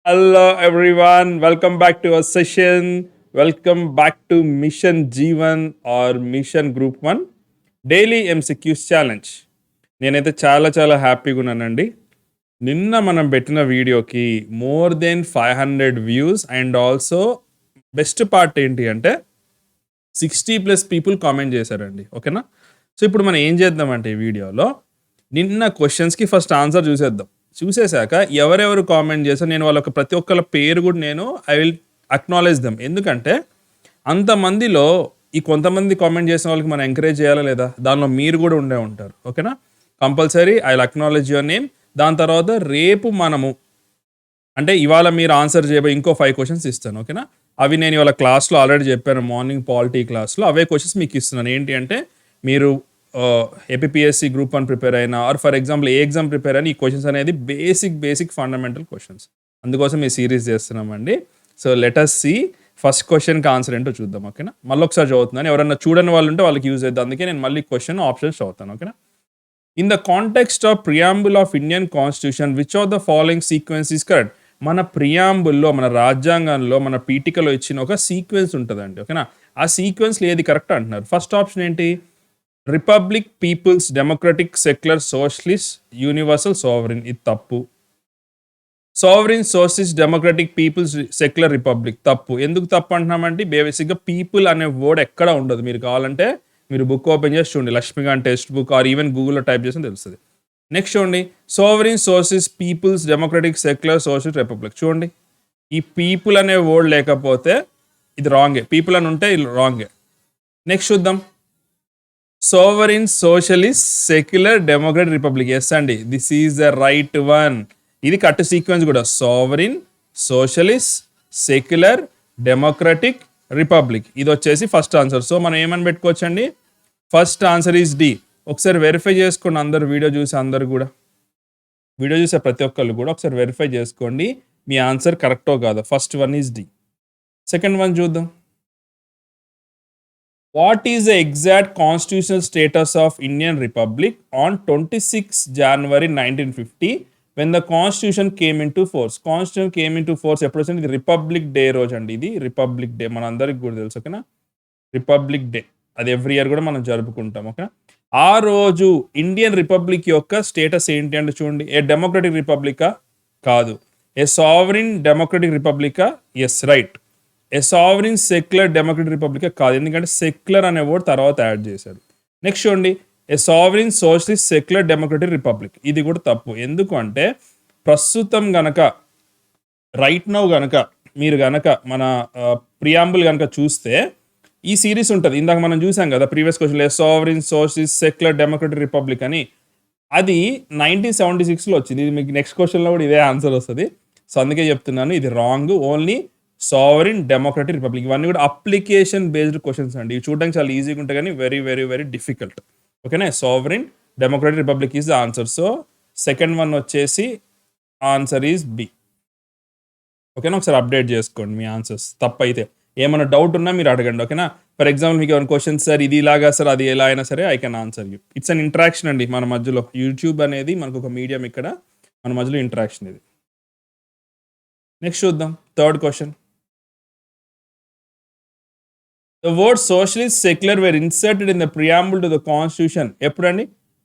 Hello everyone, welcome back to our session. Welcome back to Mission G1 or Mission Group 1 Daily MCQs Challenge. నేనైతే చాలా హ్యాపీగా ఉన్నానండి. నిన్న మనం పెట్టిన వీడియోకి more than 500 views and also best part ఏంటి అంటే 60+ పీపుల్ కామెంట్ చేశారండి. ఓకేనా? సో ఇప్పుడు మనం ఏం చేద్దామంటే ఈ వీడియోలో నిన్న క్వశ్చన్స్కి ఫస్ట్ ఆన్సర్ చూసేశాక ఎవరెవరు కామెంట్ చేశారు నేను వాళ్ళకి ప్రతి ఒక్కళ్ళ పేరు కూడా నేను ఐ విల్ అక్నాలెడ్జ్ దెమ్. ఎందుకంటే అంతమందిలో ఈ కొంతమంది కామెంట్ చేసిన వాళ్ళకి మనం ఎంకరేజ్ చేయాలా లేదా, దానిలో మీరు కూడా ఉండే ఉంటారు. ఓకేనా? Compulsory I will acknowledge your name. దాని తర్వాత రేపు మనము అంటే ఇవాళ మీరు ఆన్సర్ చేయబోయే ఇంకో 5 క్వశ్చన్స్ ఇస్తాను. ఓకేనా? అవి నేను ఇవాళ క్లాస్లో ఆల్రెడీ చెప్పాను, మార్నింగ్ పాలిటీ క్లాస్లో. అవే క్వశ్చన్స్ మీకు ఇస్తున్నాను. ఏంటి అంటే మీరు ఏపీఎస్సి గ్రూప్ 1 ప్రిపేర్ అయినా ఆర్ ఫర్ ఎగ్జాంపుల్ ఏ ఎగ్జామ్ ప్రిపేర్ అయినా ఈ క్వశ్చన్స్ అనేది బేసిక్ ఫండమెంటల్ క్వశ్చన్స్. అందుకోసం ఈ సిరీస్ చేస్తున్నామండి. So let us see first క్వశ్చన్కి ఆన్సర్ ఏంటో చూద్దాం. ఓకేనా? మళ్ళీ ఒకసారి చదువుతున్నాను, ఎవరన్నా చూడని వాళ్ళు ఉంటే వాళ్ళకి యూజ్ అవుతుంది. అందుకే నేను మళ్ళీ క్వశ్చన్ ఆప్షన్స్ చదువుతాను. ఓకేనా? In the context of preamble of Indian constitution which of the following sequence is correct? మన ప్రియాంబుల్లో, మన రాజ్యాంగంలో, మన పీఠికలో ఇచ్చిన ఒక సీక్వెన్స్ ఉంటుందండి. ఓకేనా? ఆ సీక్వెన్స్లో ఏది కరెక్ట్ అంటున్నారు. ఫస్ట్ ఆప్షన్ ఏంటి? Republic, people's, democratic, secular, socialist, universal, sovereign. ఇది తప్పు. Sovereign, socialist, democratic, people's, secular, republic. తప్పు. ఎందుకు తప్పు అంటున్నామంటే బేసిక్గా పీపుల్ అనే వర్డ్ ఎక్కడ ఉండదు. మీరు కావాలంటే మీరు బుక్ ఓపెన్ చేసి చూడండి, Laxmikanth text book or even గూగుల్లో టైప్ చేసి తెలుస్తుంది. నెక్స్ట్ చూడండి, sovereign, socialist, people's, democratic, secular, socialist, republic. చూడండి, ఈ పీపుల్ అనే వర్డ్ లేకపోతే ఇది రాంగే, పీపుల్ అని ఉంటే ఇది రాంగే. నెక్స్ట్ చూద్దాం, sovereign, socialist, secular, democratic, republic. Yes అండి, this is the right one. ఇది కట్ సీక్వెన్స్ కూడా, sovereign, socialist, secular, democratic, republic. ఇది వచ్చేసి ఫస్ట్ ఆన్సర్. సో మనం ఏమని పెట్టుకోవచ్చండి, ఫస్ట్ ఆన్సర్ ఈజ్ డి. ఒకసారి వెరిఫై చేసుకోండి అందరు, వీడియో చూసి అందరు కూడా, వీడియో చూసే ప్రతి ఒక్కళ్ళు కూడా ఒకసారి వెరిఫై చేసుకోండి మీ ఆన్సర్ కరెక్టో కాదో. First one is D. Second one చూద్దాం. What is the exact constitutional status of Indian Republic on 26 January 1950 when the Constitution came into force? Constitution came into force ఎప్పుడు వచ్చింది? ఇది రిపబ్లిక్ డే రోజు అండి. ఇది రిపబ్లిక్ డే మన అందరికి కూడా తెలుసు. ఓకేనా? రిపబ్లిక్ డే అది ఎవ్రీ ఇయర్ కూడా మనం జరుపుకుంటాం. ఓకేనా? ఆ రోజు ఇండియన్ రిపబ్లిక్ యొక్క స్టేటస్ ఏంటి అంటే చూడండి, ఏ డెమోక్రటిక్ రిపబ్లికా? కాదు. ఏ సావరిన్ డెమోక్రటిక్ రిపబ్లికా? Yes, right. A sovereign secular democratic republic కాదు, ఎందుకంటే సెక్యులర్ అనే వర్డ్ తర్వాత యాడ్ చేశారు. నెక్స్ట్ చూడండి, a sovereign socialist secular democratic republic. ఇది కూడా తప్పు. ఎందుకు అంటే ప్రస్తుతం గనక రైట్ నౌ గనక మీరు గనక మన ప్రియాంబుల్ గనక చూస్తే ఈ సిరీస్ ఉంటుంది. ఇందాక మనం చూసాం కదా previous question, a sovereign socialist secular democratic republic అని. అది 1976లో వచ్చింది. ఇది మీకు నెక్స్ట్ క్వశ్చన్లో కూడా ఇదే ఆన్సర్ వస్తుంది. సో అందుకే చెప్తున్నాను ఇది wrong. Only sovereign democratic republic. ఇవన్నీ కూడా అప్లికేషన్ బేస్డ్ క్వశ్చన్స్ అండి. ఇవి చూడడానికి చాలా ఈజీగా ఉంటాయి కానీ వెరీ డిఫికల్ట్. ఓకేనా? Sovereign democratic republic is the answer. So second one వచ్చేసి ఆన్సర్ ఈజ్ బి. ఓకేనా? ఒకసారి అప్డేట్ చేసుకోండి మీ ఆన్సర్స్. తప్పైతే ఏమైనా డౌట్ ఉన్నా మీరు అడగండి. ఓకేనా? ఫర్ ఎగ్జాంపుల్ మీకు ఏమైనా క్వశ్చన్, సార్ ఇది ఇలాగా సార్ అది ఎలా అయినా సరే I can answer you. It's an interaction అండి మన మధ్యలో. యూట్యూబ్ అనేది మనకు ఒక మీడియం, ఇక్కడ మన మధ్యలో ఇంటరాక్షన్ ఇది. నెక్స్ట్ చూద్దాం, third question. The words socialist, secular were inserted in the preamble to the constitution. ఎప్పుడండి?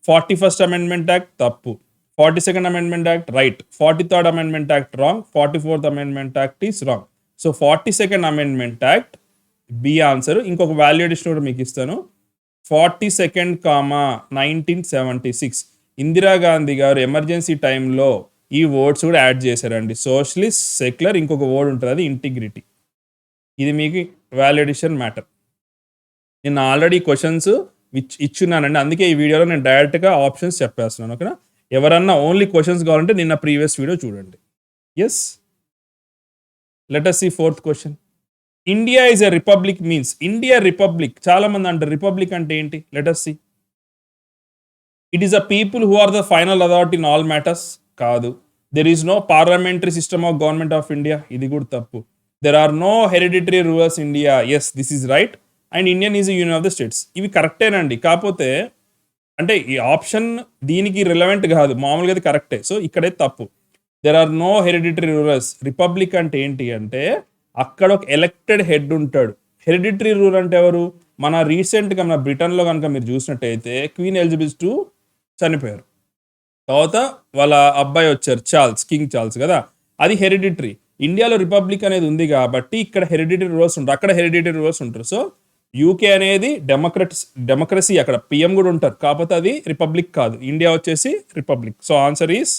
41st Amendment Act తప్పు. 42nd Amendment Act right. 43rd Amendment Act wrong. 44th Amendment Act is wrong. So 42nd Amendment Act B answer. ఇంకొక value addition కూడా మీకు ఇస్తాను. 42nd, 1976 Indira Gandhi గారు emergency టైంలో ఈ words కూడా యాడ్ చేశారండి. సోషలిస్ట్, సెక్యులర్, ఇంకొక వర్డ్ ఉంటుంది, అది ఇంటిగ్రిటీ. ఇది మీకు వాల్యుడేషన్ మ్యాటర్. నేను ఆల్రెడీ క్వశ్చన్స్ ఇచ్చున్నానండి, అందుకే ఈ వీడియోలో నేను డైరెక్ట్గా ఆప్షన్స్ చెప్పేస్తున్నాను. ఓకేనా? ఎవరన్నా ఓన్లీ క్వశ్చన్స్ కావాలంటే నిన్న ప్రీవియస్ వీడియో చూడండి. Yes, let us see fourth question. India is a republic means, India republic చాలా మంది అంటారు. రిపబ్లిక్ అంటే ఏంటి? Let us see. It is a people who are the final authority in all matters. కాదు. There is no parliamentary system of government of India. ఇది కూడా తప్పు. There are no hereditary rulers India. Yes, this is right. And Indian is union of the states. ఇవి కరెక్టేనండి, కాకపోతే అంటే ఈ option దీనికి రిలవెంట్ కాదు, మామూలుగా అది కరెక్టే. సో ఇక్కడే తప్పు. There are no hereditary rulers. Republic అంటే ఏంటి అంటే అక్కడ ఒక ఎలక్టెడ్ హెడ్ ఉంటాడు. హెరిడిటరీ రూల్ అంటే ఎవరు? మన రీసెంట్గా మన బ్రిటన్లో కనుక మీరు చూసినట్టయితే క్వీన్ ఎలిజబెత్ II చనిపోయారు. తర్వాత వాళ్ళ అబ్బాయి వచ్చారు చార్ల్స్, కింగ్ చార్ల్స్ కదా, అది హెరిడిటరీ. ఇండియాలో రిపబ్లిక్ అనేది ఉంది కాబట్టి ఇక్కడ హెరిడిటరీ రూల్స్ ఉంటారు, అక్కడ హెరిడిటరీ రూల్స్ ఉంటారు. సో యూకే అనేది డెమోక్రసీ, అక్కడ పిఎం కూడా ఉంటారు, కాకపోతే అది రిపబ్లిక్ కాదు. ఇండియా వచ్చేసి republic. So answer is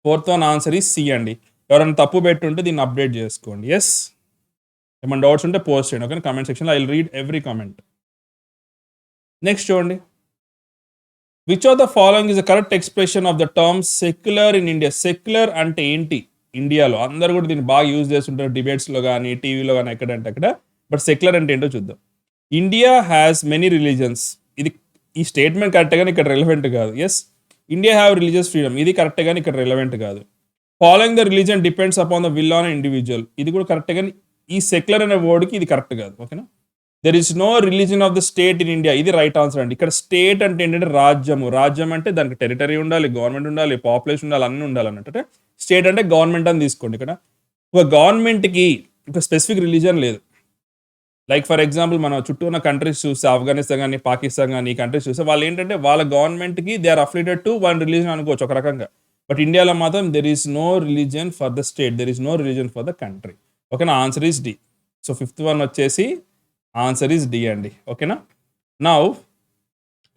fourth one, answer is C అండి. ఎవరైనా తప్పు పెట్టుంటే దీన్ని అప్డేట్ చేసుకోండి. ఎస్, ఏమైనా డౌట్స్ ఉంటే పోస్ట్ చేయండి, ఓకే, కామెంట్ సెక్షన్లో. I will read every comment. Next చూడండి, which of the following is the correct expression of the term secular in India? Secular అంటే ఏంటి? ఇండియాలో అందరూ కూడా దీన్ని బాగా యూజ్ చేస్తుంటారు, డిబేట్స్లో కానీ టీవీలో కానీ ఎక్కడంటే అక్కడ. బట్ సెక్యులర్ అంటే ఏంటో చూద్దాం. India has many religions. ఇది ఈ స్టేట్మెంట్ కరెక్ట్ కానీ ఇక్కడ రెలవెంట్ కాదు. Yes, India have religious freedom, ఇది కరెక్ట్ కానీ ఇక్కడ రెలవెంట్ కాదు. Following the religion depends upon the will on individual, ఇది కూడా కరెక్ట్ కానీ ఈ సెక్యులర్ అనే వర్డ్కి ఇది కరెక్ట్ కాదు. ఓకేనా. There is no religion of the state in India, ఇది రైట్ ఆన్సర్ అండి. ఇక్కడ స్టేట్ అంటే ఏంటంటే రాజ్యము. రాజ్యం అంటే దానికి టెరిటరీ ఉండాలి, గవర్నమెంట్ ఉండాలి, పాపులేషన్ ఉండాలి, అన్నీ ఉండాలి అన్నట్టు. స్టేట్ అంటే గవర్నమెంట్ అని తీసుకోండి. ఇక్కడ ఒక గవర్నమెంట్కి ఒక స్పెసిఫిక్ రిలీజన్ లేదు. లైక్ ఫర్ ఎగ్జాంపుల్ మన చుట్టూ ఉన్న కంట్రీస్ చూస్తే, ఆఫ్ఘనిస్తాన్ కానీ పాకిస్తాన్ కానీ ఈ కంట్రీస్ చూస్తే వాళ్ళు ఏంటంటే వాళ్ళ గవర్నమెంట్కి they are affiliated to one religion అనుకోవచ్చు ఒక రకంగా. బట్ ఇండియాలో మాత్రం there is no religion for the state, there is no religion for the country. ఓకేనా, answer is D. So fifth one వచ్చేసి ఆన్సర్ ఈస్ డి అండి. ఓకేనా. నౌ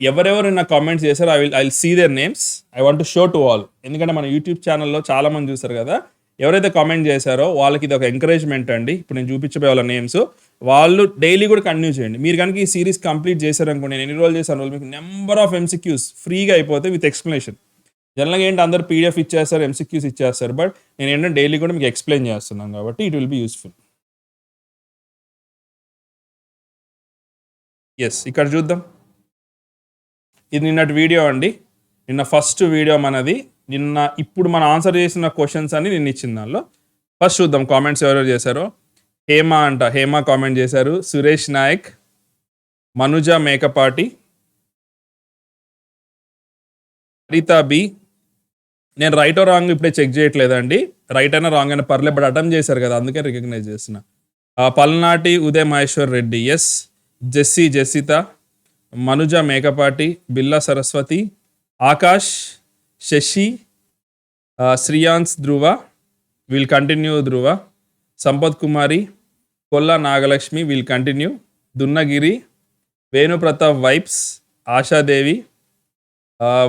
ఎవరెవరు నా కామెంట్స్ చేశారు, I will see their names. I want to show to all. ఎందుకంటే మన YouTube ఛానల్లో చాలా మంది చూస్తారు కదా, ఎవరైతే కామెంట్ చేశారో వాళ్ళకి ఇది ఒక ఎంకరేజ్మెంట్ అండి. ఇప్పుడు నేను చూపించబోయే వాళ్ళ నేమ్స్, వాళ్ళు డైలీ కూడా కంటిన్యూ చేయండి. మీరు కనుక ఈ సిరీస్ కంప్లీట్ చేశారనుకోండి, నేను ఎన్ని రోజులు చేశాను, మీకు నెంబర్ ఆఫ్ ఎంసీక్యూస్ ఫ్రీగా అయిపోతాయి విత్ ఎక్స్ప్లెనేషన్. జనరల్గా ఏంటి అందరు పీడిఎఫ్ ఇచ్చేస్తారు, ఎంసీక్యూస్ ఇచ్చేస్తారు, బట్ నేను ఏంటంటే డైలీ కూడా మీకు ఎక్స్ప్లెయిన్ చేస్తున్నాను కాబట్టి it will be useful. Yes, ఇక్కడ చూద్దాం. ఇది నిన్నటి వీడియో అండి. నిన్న ఫస్ట్ వీడియో మనది. నిన్న ఇప్పుడు మనం ఆన్సర్ చేసిన క్వశ్చన్స్ అని నిన్న ఇచ్చిన దానిలో ఫస్ట్ చూద్దాం కామెంట్స్ ఎవరెవరు చేశారో. హేమ కామెంట్ చేశారు. సురేష్ నాయక్, మనుజ మేకపాటి, హరిత బి. నేను రైట్ ఓ రాంగ్ ఇప్పుడే చెక్ చేయట్లేదండి, రైట్ అయినా రాంగ్ అయినా పర్లేదు, బట్ అటెంప్ట్ చేశారు కదా అందుకే రికగ్నైజ్ చేస్తున్నా. Palnati Uday Maheshwar Reddy, S. Jesitha, Manuja Mekapati, Billa Saraswathi, Akash, Sashi, Shreyans Dhruva, will continue Dhruva, Sampath Kumari, Kolla Nagalakshmi, will continue, Dunnagiri, Venupratap vibes, Ashadevi,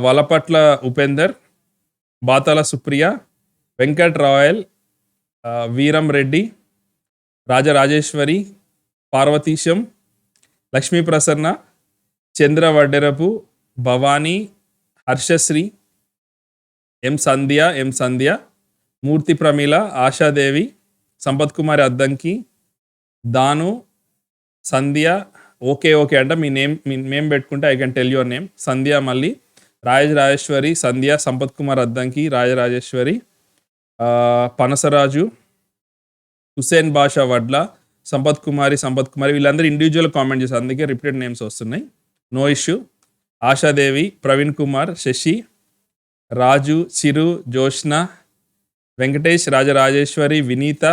Valapatla Upender, Batala Supriya, Venkat Royal, Veeram Reddy, Rajarajeshwari, Parvateesam, Lakshmi Prasanna, Chandra Vadderapu, Bhavani, Harshasri, M Sandhya, Murthy Pramila, Ashadevi, Sampath Kumari Addanki, Danu, Sandhya. Okay అంటే మీ నేమ్ పెట్టుకుంటే I can tell your name. Sandhya, మళ్ళీ రాజేశ్వరి, సంధ్య, సంపత్ కుమార్ అద్దంకి, రాజరాజేశ్వరి, పనసరాజు, హుసేన్ బాషా వడ్ల, సంపత్ కుమారి, వీళ్ళందరూ ఇండివిజువల్ కామెంట్ చేశారు, అందుకే రిపీటెడ్ నేమ్స్ వస్తున్నాయి. No issue. Ashadevi, Praveen Kumar, Sashi, Raju, Chiru, Josna, Venkatesh, Rajarajeshwari, Vineetha,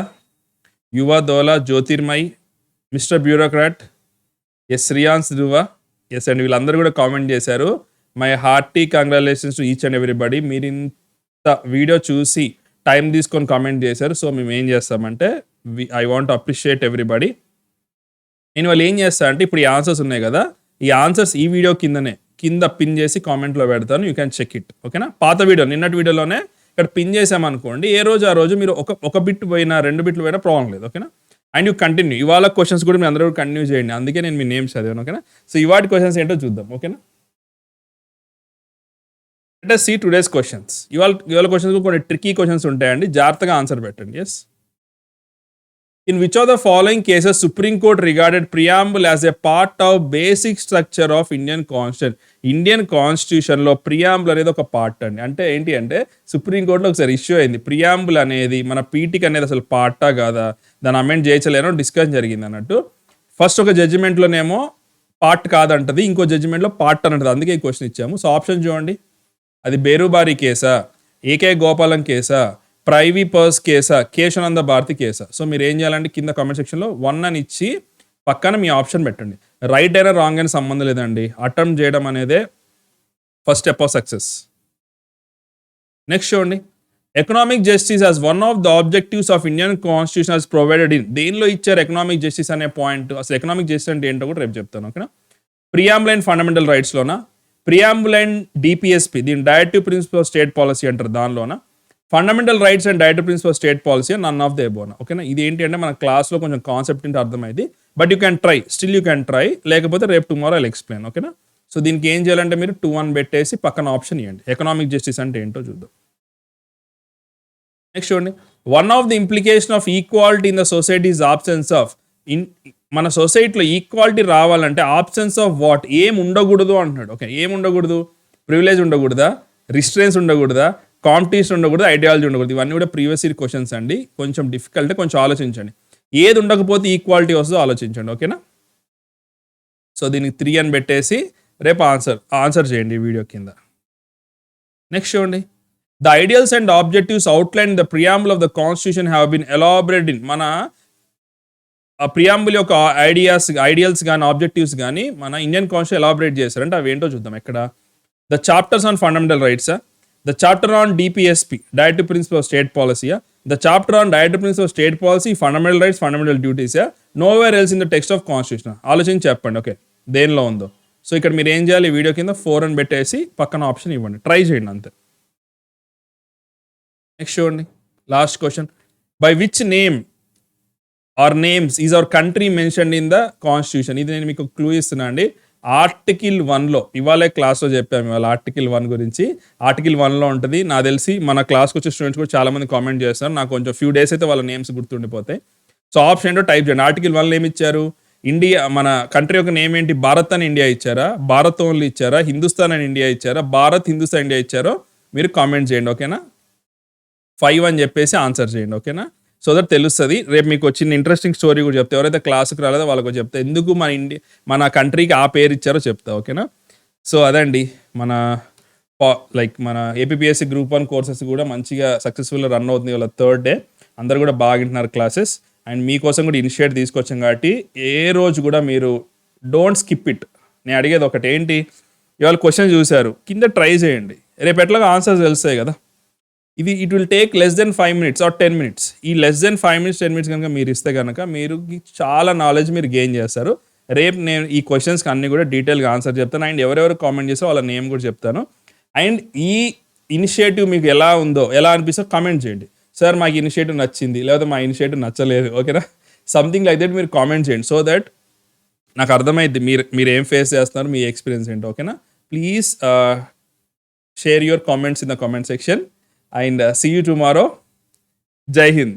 Yuva Dola, Jyotirmay, Mister Bureaucrat, S. Shreyans Dhruva, yes అండి. వీళ్ళందరూ కూడా కామెంట్ చేశారు. My hearty congratulations to each and everybody. మీరు ఇంత వీడియో చూసి టైం తీసుకొని కామెంట్ చేశారు. సో మేము ఏం చేస్తామంటే ఐ వాంట్ అప్రిషియేట్ ఎవ్రీబడి. నేను వాళ్ళు ఏం చేస్తా అంటే ఇప్పుడు ఈ ఆన్సర్స్ ఉన్నాయి కదా, ఈ ఆన్సర్స్ ఈ వీడియో కింద పిన్ చేసి కామెంట్లో పెడతాను. You can check it. ఓకేనా. పాత వీడియో నిన్నటి వీడియోలోనే ఇక్కడ పిన్ చేసామనుకోండి, ఏ రోజు ఆ రోజు మీరు ఒక బిట్ పోయినా 2 బిట్లు పోయినా ప్రాబ్లం లేదు. ఓకేనా. And you continue. ఇవాళ క్వశ్చన్స్ కూడా మీరు అందరూ కంటిన్యూ చేయండి, అందుకే నేను మీ నేమ్స్ చదివాను. ఓకేనా. సో ఇవాటి క్వశ్చన్స్ ఏంటో చూద్దాం. ఓకేనా. Let us see today's questions. ఇవాళ క్వశ్చన్స్ కొన్ని ట్రికీ క్వశ్చన్స్ ఉంటాయండి, జాగ్రత్తగా ఆన్సర్ పెట్టండి. Yes. In which of the following cases Supreme Court regarded preamble as a part of basic structure of Indian Constitution? Indian కాన్స్టిట్యూషన్లో preamble అనేది ఒక part అండి. అంటే ఏంటి అంటే సుప్రీంకోర్టులో ఒకసారి ఇష్యూ అయింది, ప్రియాంబుల్ అనేది మన పీటిక్ అనేది అసలు పార్టా కాదా, దాన్ని అమెండ్ చేయలేనో డిస్కషన్ జరిగింది అన్నట్టు. ఫస్ట్ ఒక జడ్జిమెంట్లోనేమో పార్ట్ కాదంటది, ఇంకో జడ్జిమెంట్లో పార్ట్ అంటది, అందుకే ఈ క్వశ్చన్ ఇచ్చాము. సో ఆప్షన్ చూడండి, అది బేరుబారి కేసా, ఏకే గోపాలం కేసా, ప్రైవీ పర్స్ కేసా, కేశవానంద భారతి కేసా. సో మీరు ఏం చేయాలంటే కింద కామెంట్ సెక్షన్లో 1 అని ఇచ్చి పక్కన మీ ఆప్షన్ పెట్టండి. రైట్ అయినా రాంగ్ అయినా సంబంధం లేదండి. అటెంప్ట్ చేయడం అనేదే first step of success. Next చూడండి, economic justice as one of the objectives of Indian constitution has provided in. దేనిలో ఇచ్చారు ఎకనామిక్ జస్టిస్ అనే పాయింట్? అసలు ఎకనామిక్ జస్టిస్ అంటే ఏంటో కూడా రేపు చెప్తాను. ఓకేనా? ప్రియాంబుల్ అండ్ ఫండమెంటల్ రైట్స్లోనా, ప్రియాంబుల్ అండ్ డిపిఎస్పి, దీని directive principle of state policy అంటారు, దానిలోనా, fundamental rights and directive principle of state policy, none of the ఎబోనా. ఓకేనా? ఇది ఏంటి అంటే మన క్లాస్లో కొంచెం కాన్సెప్ట్ ఏంటి అర్థమైంది, but you can try, still you can try, లేకపోతే రేపు టుమారో ఐల్ ఎక్స్ప్లెయిన్. ఓకేనా? సో దీనికి ఏం చేయాలంటే మీరు 2-1 పెట్టేసి పక్కన ఆప్షన్ ఇవ్వండి. ఎకనామిక్ జస్టిస్ అంటే ఏంటో చూద్దాం. నెక్స్ట్ చూడండి, one of the implication of equality in the society is absence of. మన సొసైటీలో ఈక్వాలిటీ రావాలంటే ఆబ్సెన్స్ ఆఫ్ వాట్, ఏం ఉండకూడదు అంటున్నాడు. ఓకే, ఏం ఉండకూడదు? ప్రివిలేజ్ ఉండకూడదా, రిస్ట్రెన్స్ ఉండకూడదా, కాంపిటీషన్ ఉండకూడదు, ఐడియాలజీ ఉండకూడదు. ఇవన్నీ కూడా ప్రీవియస్ ఇయర్ క్వశ్చన్స్ అండి, కొంచెం డిఫికల్ట్, కొంచెం ఆలోచించండి. ఏది ఉండకపోతే ఈక్వాలిటీ వస్తుందో ఆలోచించండి. ఓకేనా? సో దీనికి 3 అని పెట్టేసి రేపు ఆన్సర్ చేయండి ఈ వీడియో కింద. నెక్స్ట్ చూడండి, the ideals and objectives outline the preamble of the constitution have been elaborated in. మన ప్రియాంబుల్ యొక్క ఐడియల్స్ కానీ ఆబ్జెక్టివ్స్ కానీ మన ఇండియన్ కాన్స్టిట్యూషన్ ఎలాబరేట్ చేశారంటే అవి ఏంటో చూద్దాం. ఎక్కడ? The chapters on fundamental rights, the chapter on DPSP, directive principle of state policy, the chapter on directive principle of state policy, fundamental rights, fundamental duties, nowhere else in the text of constitution. ఆలోచించి చెప్పండి. Okay, దేనిలో ఉందో. So ఇక్కడ మీరు ఏం చేయాలి, video కింద 4 అని పెట్టేసి పక్కన ఆప్షన్ ఇవ్వండి, ట్రై చేయండి అంతే. నెక్స్ట్ చూడండి, last question, by which name or names is our country mentioned in the constitution. ఇది నేను మీకు క్లూ ఇస్తున్నా అండి. ఆర్టికల్ 1లో ఇవాళ క్లాస్లో చెప్పాము, ఇవాళ ఆర్టికల్ 1 గురించి. ఆర్టికల్ 1లో ఉంటుంది. నాకు తెలిసి మన క్లాస్కి వచ్చే స్టూడెంట్స్ కూడా చాలా మంది కామెంట్ చేస్తారు. నాకు కొంచెం ఫ్యూ డేస్ అయితే వాళ్ళ నేమ్స్ గుర్తుండిపోతాయి. సో ఆప్షన్ ఏంటో టైప్ చేయండి. ఆర్టికల్ 1లో ఏమి ఇచ్చారు? ఇండియా, మన కంట్రీ యొక్క నేమ్ ఏంటి? భారత్ అని ఇండియా ఇచ్చారా, భారత్ ఓన్లీ ఇచ్చారా, హిందుస్థాన్ అని ఇండియా ఇచ్చారా, భారత్ హిందుస్థాన్ ఇండియా ఇచ్చారో మీరు కామెంట్ చేయండి. ఓకేనా? 5 అని చెప్పేసి ఆన్సర్ చేయండి. ఓకేనా? సో దట్ తెలుస్తుంది. రేపు మీకు వచ్చిన ఇంట్రెస్టింగ్ స్టోరీ కూడా చెప్తా. ఎవరైతే క్లాస్కి రాలేదో వాళ్ళకు చెప్తా, ఎందుకు మన కంట్రీకి ఆ పేరు ఇచ్చారో చెప్తా. ఓకేనా? సో అదండి మన మన ఏపీఎస్సీ గ్రూప్ 1 కోర్సెస్ కూడా మంచిగా సక్సెస్ఫుల్గా రన్ అవుతుంది. వాళ్ళ 3rd డే అందరు కూడా బాగా వింటున్నారు క్లాసెస్. అండ్ మీకోసం కూడా ఇనిషియేట్ తీసుకొచ్చాం కాబట్టి ఏ రోజు కూడా మీరు డోంట్ స్కిప్ ఇట్. నేను అడిగేది ఒకటి ఏంటి, ఇవాళ క్వశ్చన్ చూశారు, కింద ట్రై చేయండి. రేపు ఎట్లాగా ఆన్సర్స్ తెలుస్తాయి కదా. It will take less than 5 minutes or 10 minutes. ఈ less than 5 minutes 10 minutes కనుక మీరు ఇస్తే కనుక మీరు చాలా నాలెడ్జ్ మీరు గెయిన్ చేస్తారు. రేపు నేను ఈ క్వశ్చన్స్కి అన్ని కూడా డీటెయిల్గా ఆన్సర్ చెప్తాను. అండ్ ఎవరెవరు కామెంట్ చేస్తారో వాళ్ళ నేమ్ కూడా చెప్తాను. అండ్ ఈ ఇనిషియేటివ్ మీకు ఎలా ఉందో, ఎలా అనిపిస్తుందో కామెంట్ చేయండి. సార్ మాకు ఇనిషియేటివ్ నచ్చింది, లేకపోతే మా ఇనిషియేటివ్ నచ్చలేదు, ఓకేనా, సంథింగ్ లైక్ దట్ మీరు కామెంట్ చేయండి. సో దట్ నాకు అర్థమైద్ది మీరు ఏం ఫేస్ చేస్తున్నారు, మీ ఎక్స్పీరియన్స్ ఏంటో. ఓకేనా? Please share your comments in the comment section. And see you tomorrow. Jai Hind.